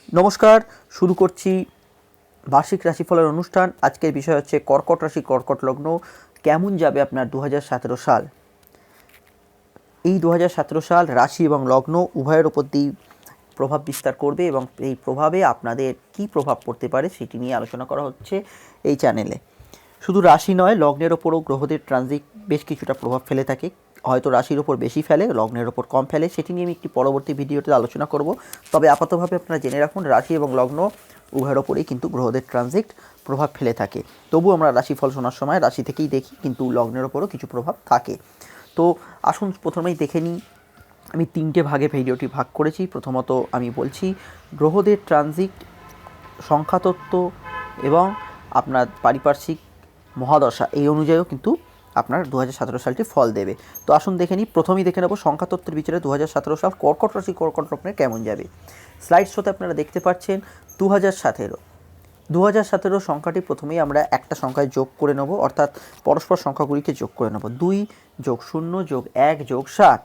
নমস্কার, শুরু করছি বার্ষিক রাশিফলের অনুষ্ঠান। আজকের বিষয় হচ্ছে কর্কট রাশি, কর্কট লগ্ন কেমন যাবে আপনার 2017 সাল। এই 2017 সাল রাশি এবং লগ্ন উভয়ের ওপর দিয়ে প্রভাব বিস্তার করবে এবং এই প্রভাবে আপনাদের কি প্রভাব পড়তে পারে সেটি নিয়ে আলোচনা করা হচ্ছে এই চ্যানেলে। শুধু রাশি নয়, লগ্নের ওপরও গ্রহদের ট্রানজিট বেশ কিছুটা প্রভাব ফেলে থাকে। হয়তো রাশির ওপর বেশি ফেলে, লগ্নের ওপর কম ফেলে, সেটি নিয়ে আমি একটি পরবর্তী ভিডিওতে আলোচনা করব। তবে আপাতভাবে আপনারা জেনে রাখুন, রাশি এবং লগ্ন উভয়ের ওপরেই কিন্তু গ্রহদের ট্রানজিট প্রভাব ফেলে থাকে। তবু আমরা রাশিফল শোনার সময় রাশি থেকেই দেখি, কিন্তু লগ্নের ওপরও কিছু প্রভাব থাকে। তো আসুন প্রথমেই দেখে নিই। আমি তিনটে ভাগে ভিডিওটি ভাগ করেছি। প্রথমত আমি বলছি গ্রহদের ট্রানজিট, সংখ্যাতত্ত্ব এবং আপনার পারিপার্শ্বিক মহাদশা, এই অনুযায়ীও কিন্তু আপনার 2017 সালটি ফল দেবে। তো আসুন দেখে নিই। প্রথমেই দেখে নেব সংখ্যাতত্ত্বের বিচারে 2017 সাল কর্কট রাশি, কর্কট লগ্নে কেমন যাবে। স্লাইড শোতে আপনারা দেখতে পাচ্ছেন 2017 সংখ্যাটি প্রথমেই আমরা একটা সংখ্যায় যোগ করে নেব, অর্থাৎ পরস্পর সংখ্যাগুলিকে যোগ করে নেব। 2 যোগ 0 যোগ 1 যোগ 7,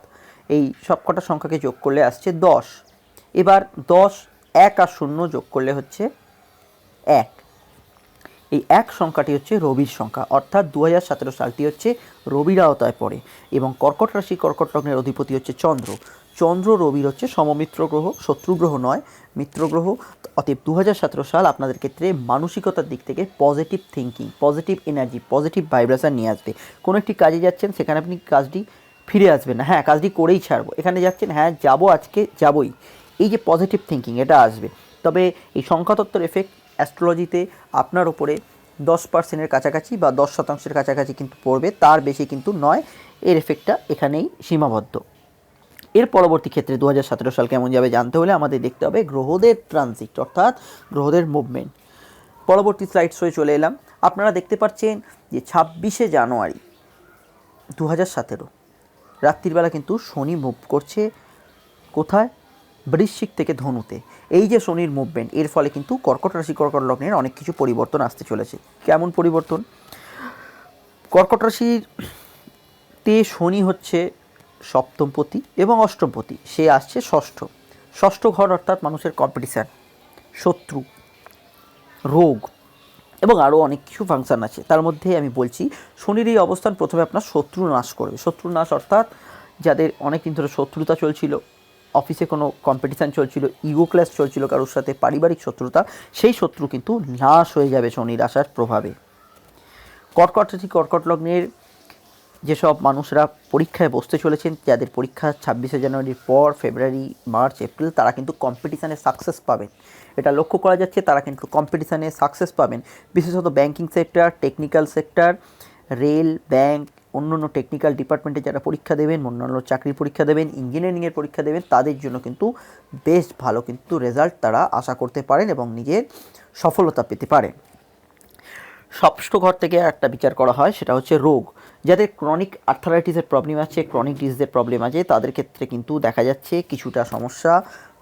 এই সবকটা সংখ্যাকে যোগ করলে আসছে 10। এবার 10, 1 আর 0 যোগ করলে হচ্ছে 1। এই 1 সংখ্যাটি হচ্ছে রবির সংখ্যা, অর্থাৎ 2017 সালটি হচ্ছে রবির আওতায় পড়ে। এবং কর্কট রাশি, কর্কট লগ্নের অধিপতি হচ্ছে চন্দ্র। চন্দ্র রবির হচ্ছে সমমিত্র গ্রহ, শত্রু গ্রহ নয়, মিত্র গ্রহ। অতএব 2017 সাল আপনাদের ক্ষেত্রে মানসিকতার দিক থেকে positive thinking, positive energy, positive vibration নিয়ে আসবে। কোনো একটি কাজে যাচ্ছেন, সেখানে আপনি কাজটি ফিরে আসবেন না, হ্যাঁ কাজটি করেই ছাড়বো। এখানে যাচ্ছেন, হ্যাঁ যাবো, আজকে যাবই, এই যে পজিটিভ থিঙ্কিং, এটা আসবে। তবে এই সংখ্যাতত্ত্বের এফেক্ট অ্যাস্ট্রোলজিতে আপনার ওপরে 10%-এর কাছাকাছি বা 10% কাছাকাছি কিন্তু পড়বে, তার বেশি কিন্তু নয়। এর এফেক্টটা এখানেই সীমাবদ্ধ। এর পরবর্তী ক্ষেত্রে 2017 সাল কেমন যাবে জানতে হলে আমাদের দেখতে হবে গ্রহদের ট্রানজিট, অর্থাৎ গ্রহদের মুভমেন্ট। পরবর্তী স্লাইড শোয়ে চলে এলাম। আপনারা দেখতে পাচ্ছেন যে 26শে জানুয়ারি 2017 রাত্রিবেলা কিন্তু শনি মুভ করছে কোথায়? বৃশ্চিক থেকে ধনুতে। এই যে শনির মুভমেন্ট, এর ফলে কিন্তু কর্কট রাশি, কর্কট লগ্নের অনেক কিছু পরিবর্তন আসতে চলেছে। কেমন পরিবর্তন? কর্কট রাশিতে শনি হচ্ছে সপ্তমপতি এবং অষ্টমপতি, সে আসছে ষষ্ঠ ঘর, অর্থাৎ মানুষের কম্পিটিশান, শত্রু, রোগ এবং আরও অনেক কিছু ফাংশান আছে। তার মধ্যে আমি বলছি শনির এই অবস্থান প্রথমে আপনার শত্রু নাশ করবে। শত্রু নাশ অর্থাৎ যাদের অনেক দিন ধরে শত্রুতা চলছিল, অফিসে কোনো কম্পিটিশান চলছিল, ইগো ক্লাস চলছিল কারোর সাথে, পারিবারিক শত্রুতা, সেই শত্রু কিন্তু নাশ হয়ে যাবে শনির আসার প্রভাবে। কর্কট রাশি, কর্কট লগ্নের যেসব মানুষরা পরীক্ষায় বসতে চলেছেন, যাদের পরীক্ষা 26শে জানুয়ারির পর ফেব্রুয়ারি, মার্চ, এপ্রিল, তারা কিন্তু কম্পিটিশানে সাকসেস পাবেন। এটা লক্ষ্য করা যাচ্ছে, তারা কিন্তু কম্পিটিশানে সাকসেস পাবেন। বিশেষত banking sector, technical sector, rail, bank, অন্য টেকনিক্যাল ডিপার্টমেন্টে যারা পরীক্ষা দেবেন, অন্যান্য চাকরির পরীক্ষা দেবেন, ইঞ্জিনিয়ারিংয়ের পরীক্ষা দেবেন, তাদের জন্য কিন্তু বেশ ভালো কিন্তু রেজাল্ট তারা আশা করতে পারেন এবং নিজের সফলতা পেতে পারেন। ষষ্ঠ ঘর থেকে একটা বিচার করা হয়, সেটা হচ্ছে রোগ। যাদের ক্রনিক আর্থারাইটিসের প্রবলেম আছে, ক্রনিক ডিজিজের প্রবলেম আছে, তাদের ক্ষেত্রে কিন্তু দেখা যাচ্ছে কিছুটা সমস্যা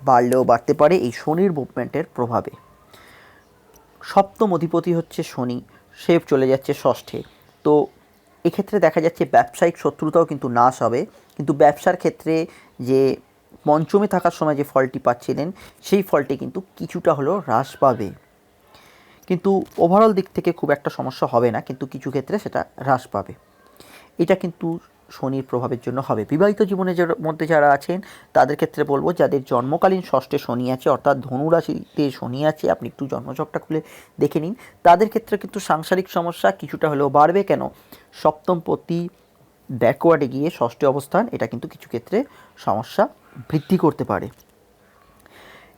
বাড়লেও বাড়তে পারে এই শনির মুভমেন্টের প্রভাবে। সপ্তম অধিপতি হচ্ছে শনি, সে চলে যাচ্ছে ষষ্ঠে। তো এক্ষেত্রে দেখা যাচ্ছে ব্যবসায়িক শত্রুতাও কিন্তু নাশ হবে, কিন্তু ব্যবসার ক্ষেত্রে যে পঞ্চমে থাকার সময় যে ফলটি পাচ্ছিলেন, সেই ফলটি কিন্তু কিছুটা হলেও হ্রাস পাবে। কিন্তু ওভারঅল দিক থেকে খুব একটা সমস্যা হবে না, কিন্তু কিছু ক্ষেত্রে সেটা হ্রাস পাবে। এটা কিন্তু শনির প্রভাবের জন্য হবে। বিবাহিত জীবনের মধ্যে যারা আছেন, তাদের ক্ষেত্রে বলবো, যাদের জন্মকালীন ষষ্ঠে শনি আছে, অর্থাৎ ধনুরাশিতে শনি আছে, আপনি একটু জন্মছকটা খুলে দেখে নিন, তাদের ক্ষেত্রে কিন্তু সাংসারিক সমস্যা কিছুটা হলেও বাড়বে। কেন? সপ্তমপতি ব্যাকওয়ার্ডে গিয়ে ষষ্ঠে অবস্থান, এটা কিন্তু কিছু ক্ষেত্রে সমস্যা বৃদ্ধি করতে পারে।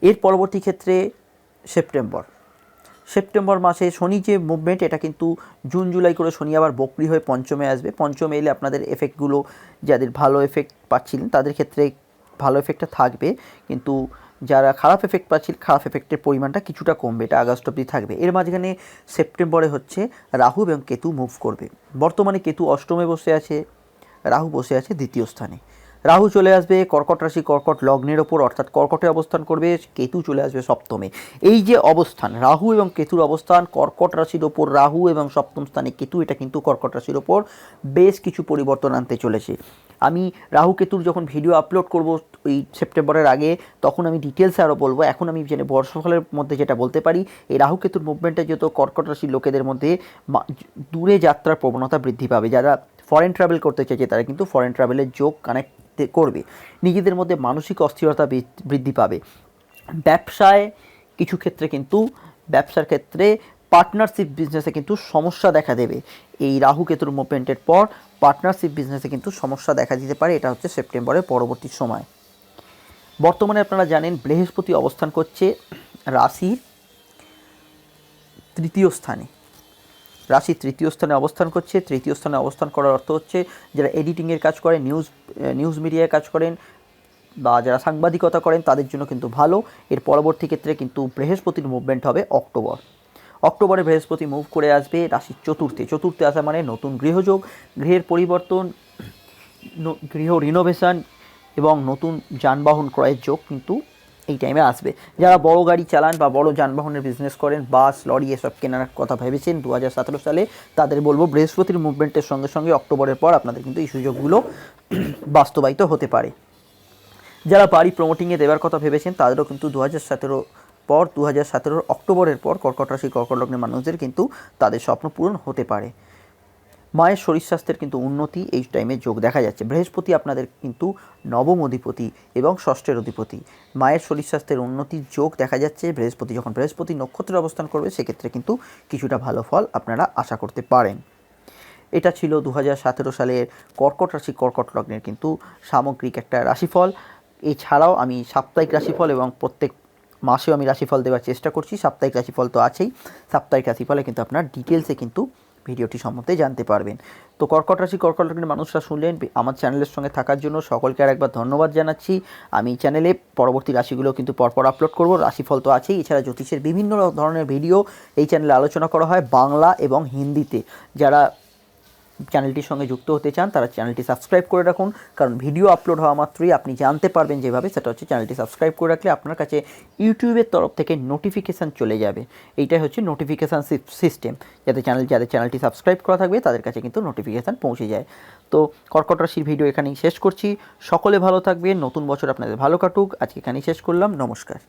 এর পরবর্তী ক্ষেত্রে সেপ্টেম্বর মাসে শনি যে মুভমেন্ট, এটা কিন্তু জুন জুলাই করে শনি আবার বক্রি হয়ে পঞ্চমে আসবে। পঞ্চমে এলে আপনাদের এফেক্টগুলো, যাদের ভালো এফেক্ট পাচ্ছিলেন তাদের ক্ষেত্রে ভালো এফেক্টটা থাকবে, কিন্তু যারা খারাপ এফেক্ট পাচ্ছিল, খারাপ এফেক্টের পরিমাণটা কিছুটা কমবে। এটা আগস্ট অবধি থাকবে। এর মাঝখানে সেপ্টেম্বরে হচ্ছে রাহু এবং কেতু মুভ করবে। বর্তমানে কেতু অষ্টমে বসে আছে, রাহু বসে আছে দ্বিতীয় স্থানে। রাহু চলে আসবে কর্কট রাশি, কর্কট লগ্নের ওপর, অর্থাৎ কর্কটে অবস্থান করবে। কেতু চলে আসবে সপ্তমে। এই যে অবস্থান, রাহু এবং কেতুর অবস্থান, কর্কট রাশির ওপর রাহু এবং সপ্তম স্থানে কেতু, এটা কিন্তু কর্কট রাশির ওপর বেশ কিছু পরিবর্তন আনতে চলেছে। আমি রাহু কেতুর যখন ভিডিও আপলোড করব ওই সেপ্টেম্বরের আগে, তখন আমি ডিটেলসে আরও বলবো। এখন আমি জেনে বর্ষফলের মধ্যে যেটা বলতে পারি, এই রাহু কেতুর মুভমেন্টে যত কর্কট রাশির লোকেদের মধ্যে দূরে যাত্রার প্রবণতা বৃদ্ধি পাবে। যারা ফরেন ট্রাভেল করতে চাইছে তারা কিন্তু ফরেন ট্রাভেলের যোগ কানেক্ট করবে। নিজেদের মধ্যে মানসিক অস্থিরতা বৃদ্ধি পাবে। ব্যবসায় কিছু ক্ষেত্রে কিন্তু ব্যবসার ক্ষেত্রে পার্টনারশিপ বিজনেসে কিন্তু সমস্যা দেখা দেবে। এই রাহু কেতুর মুভমেন্টের পর পার্টনারশিপ বিজনেসে কিন্তু সমস্যা দেখা দিতে পারে। এটা হচ্ছে সেপ্টেম্বরের পরবর্তী সময়। বর্তমানে আপনারা জানেন বৃহস্পতি অবস্থান করছে রাশির তৃতীয় স্থানে। রাশি তৃতীয় স্থানে অবস্থান করছে। তৃতীয় স্থানে অবস্থান করার অর্থ হচ্ছে যারা এডিটিংয়ের কাজ করেন, নিউজ মিডিয়ায় কাজ করেন বা যারা সাংবাদিকতা করেন তাদের জন্য কিন্তু ভালো। এর পরবর্তী ক্ষেত্রে কিন্তু বৃহস্পতির মুভমেন্ট হবে অক্টোবরে বৃহস্পতি মুভ করে আসবে রাশির চতুর্থে আসা মানে নতুন গৃহযোগ, গৃহের পরিবর্তন, গৃহ রিনোভেশন এবং নতুন যানবাহন ক্রয়ের যোগ কিন্তু এই টাইমে আসবে। যারা বড় গাড়ি চালান বা বড় যানবাহনের বিজনেস করেন, বাস লরি এসব কেনার কথা ভেবেছেন 2017 সালে, তাদের বলবো বৃহস্পতির মুভমেন্টের সঙ্গে সঙ্গে অক্টোবরের পর আপনাদের কিন্তু এই সুযোগগুলো বাস্তবায়িত হতে পারে। যারা বাড়ি প্রমোটিংয়ে দেওয়ার কথা ভেবেছেন তাদেরও কিন্তু 2017 অক্টোবরের পর কর্কট রাশি কর্কট লগ্নের মানুষদের কিন্তু তাদের স্বপ্ন পূরণ হতে পারে। মায়ের শরীর স্বাস্থ্যের কিন্তু উন্নতি এই টাইমে যোগ দেখা যাচ্ছে। বৃহস্পতি আপনাদের কিন্তু নবম অধিপতি এবং ষষ্ঠের অধিপতি। মায়ের শরীর স্বাস্থ্যের উন্নতির যোগ দেখা যাচ্ছে। বৃহস্পতি নক্ষত্রে অবস্থান করবে, সেক্ষেত্রে কিন্তু কিছুটা ভালো ফল আপনারা আশা করতে পারেন। এটা ছিল 2017 সালের কর্কট রাশি কর্কট লগ্নের কিন্তু সামগ্রিক একটা রাশিফল। এছাড়াও আমি সাপ্তাহিক রাশিফল এবং প্রত্যেক মাসেও আমি রাশিফল দেওয়ার চেষ্টা করছি। সাপ্তাহিক রাশিফল তো আছেই, সাপ্তাহিক রাশিফলে কিন্তু আপনার ডিটেলসে কিন্তু ভিডিওটি সম্বন্ধে জানতে পারবেন। তো কর্কট রাশি কর্কট লগ্নের মানুষরা শুনলেন। আমার চ্যানেলের সঙ্গে থাকার জন্য সকলকে আরেকবার ধন্যবাদ জানাচ্ছি। আমি চ্যানেলে পরবর্তী রাশিগুলো কিন্তু পরপর আপলোড করব। রাশিফল তো আছেই, এছাড়া জ্যোতিষের বিভিন্ন ধরনের ভিডিও এই চ্যানেলে আলোচনা করা হয় বাংলা এবং হিন্দিতে। যারা চ্যানেলটির সঙ্গে যুক্ত হতে চান তারা চ্যানেলটি সাবস্ক্রাইব করে রাখুন, কারণ ভিডিও আপলোড হওয়া মাত্রই আপনি জানতে পারবেন যেভাবে, সেটা হচ্ছে চ্যানেলটি সাবস্ক্রাইব করে রাখলে আপনার কাছে ইউটিউবের তরফ থেকে নোটিফিকেশান চলে যাবে। এইটাই হচ্ছে নোটিফিকেশান সিস্টেম, যাদের চ্যানেলটি সাবস্ক্রাইব করা থাকবে তাদের কাছে কিন্তু নোটিফিকেশান পৌঁছে যায়। তো কর্কট রাশির ভিডিও এখানেই শেষ করছি। সকলে ভালো থাকবেন, নতুন বছর আপনাদের ভালো কাটুক। আজকে এখানেই শেষ করলাম। নমস্কার।